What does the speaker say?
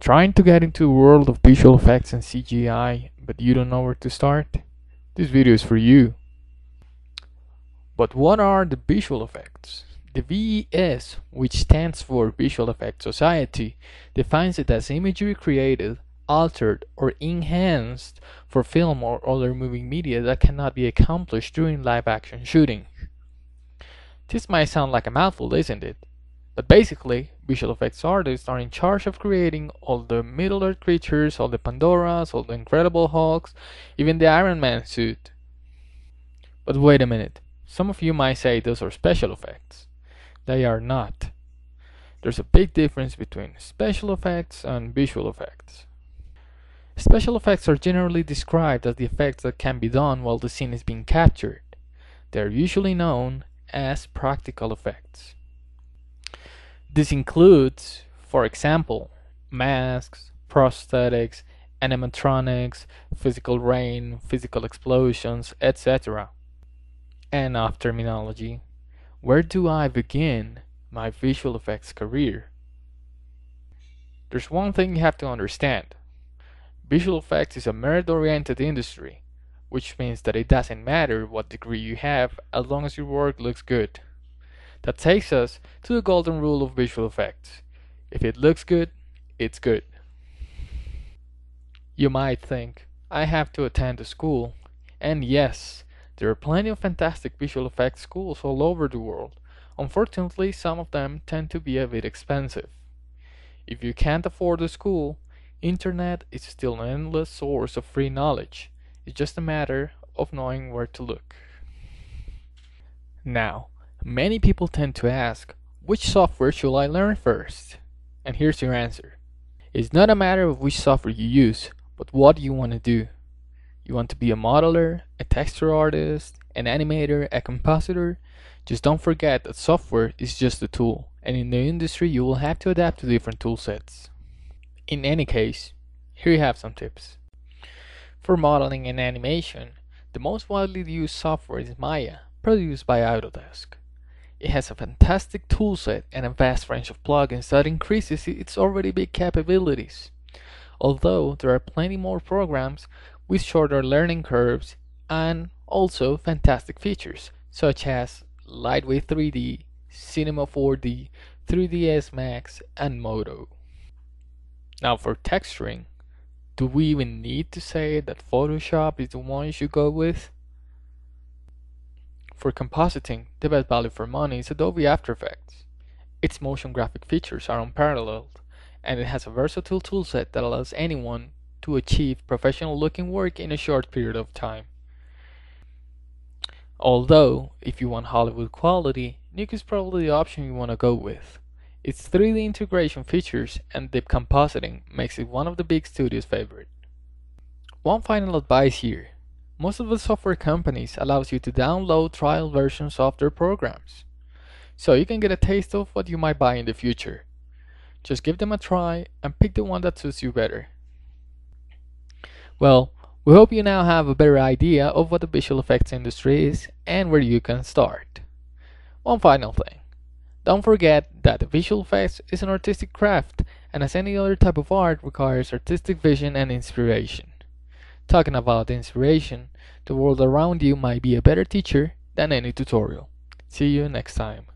Trying to get into the world of visual effects and CGI, but you don't know where to start? This video is for you. But what are the visual effects? The VES, which stands for Visual Effects Society, defines it as imagery created, altered, or enhanced for film or other moving media that cannot be accomplished during live-action shooting. This might sound like a mouthful, isn't it? But basically, visual effects artists are in charge of creating all the Middle-earth creatures, all the Pandoras, all the Incredible Hulks, even the Iron Man suit. But wait a minute, some of you might say those are special effects. They are not. There's a big difference between special effects and visual effects. Special effects are generally described as the effects that can be done while the scene is being captured. They are usually known as practical effects. This includes, for example, masks, prosthetics, animatronics, physical rain, physical explosions, etc. And of terminology, where do I begin my visual effects career? There's one thing you have to understand. Visual effects is a merit-oriented industry, which means that it doesn't matter what degree you have as long as your work looks good. That takes us to the golden rule of visual effects. If it looks good, it's good. You might think, I have to attend a school. And yes, there are plenty of fantastic visual effects schools all over the world. Unfortunately, some of them tend to be a bit expensive. If you can't afford a school, internet is still an endless source of free knowledge. It's just a matter of knowing where to look. Now, many people tend to ask, which software should I learn first? And here's your answer. It's not a matter of which software you use, but what you want to do. You want to be a modeler, a texture artist, an animator, a compositor? Just don't forget that software is just a tool, and in the industry you will have to adapt to different tool sets. In any case, here you have some tips. For modeling and animation, the most widely used software is Maya, produced by Autodesk. It has a fantastic toolset and a vast range of plugins that increases its already big capabilities. Although there are plenty more programs with shorter learning curves and also fantastic features such as Lightweight 3D, Cinema 4D, 3ds Max, and Modo. Now for texturing, do we even need to say that Photoshop is the one you should go with? For compositing, the best value for money is Adobe After Effects. Its motion graphic features are unparalleled, and it has a versatile toolset that allows anyone to achieve professional looking work in a short period of time. Although, if you want Hollywood quality, Nuke is probably the option you want to go with. Its 3D integration features and deep compositing makes it one of the big studios' favorite. One final advice here. Most of the software companies allows you to download trial versions of their programs, so you can get a taste of what you might buy in the future. Just give them a try and pick the one that suits you better. Well, we hope you now have a better idea of what the visual effects industry is and where you can start. One final thing. Don't forget that the visual effects is an artistic craft, and as any other type of art requires artistic vision and inspiration. Talking about inspiration, the world around you might be a better teacher than any tutorial. See you next time.